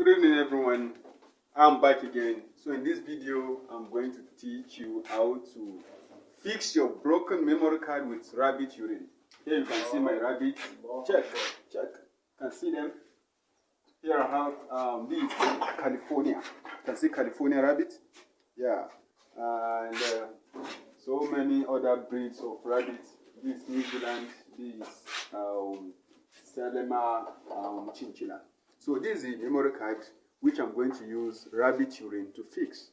Good evening everyone, I'm back again. So in this video I'm going to teach you how to fix your broken memory card with rabbit urine. Here you can see my rabbit. Check. You can see them. Here I have this California. You can see California rabbit. Yeah. And so many other breeds of rabbits. This New Zealand, this Selema chinchilla. So this is the memory card which I'm going to use rabbit urine to fix.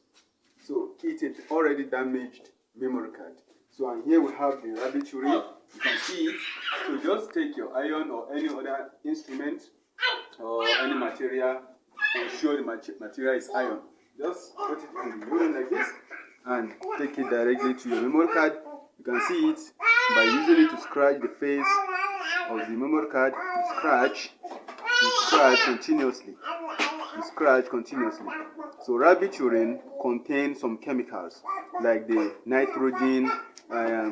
So it's an already damaged memory card. So and here we have the rabbit urine. You can see it. So just take your iron or any other instrument or any material and ensure the material is iron. Just put it in the urine like this and take it directly to your memory card. You can see it by using it to scratch the face of the memory card. You scratch continuously. So rabbit urine contains some chemicals like the nitrogen,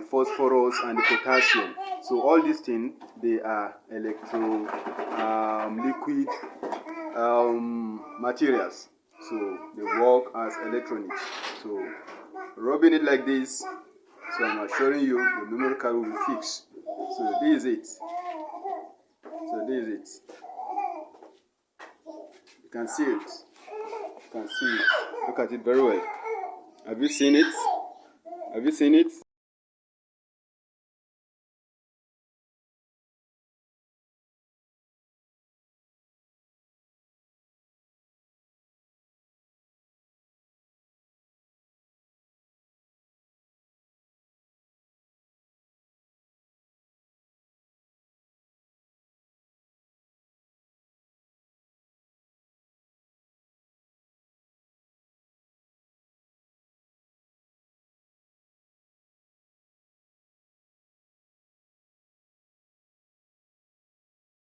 phosphorus, and the potassium. So all these things, they are liquid materials. So they work as electronics. So rubbing it like this, so I'm assuring you the memory card will be fixed. So this is it. You can see it. Look at it very well. Have you seen it?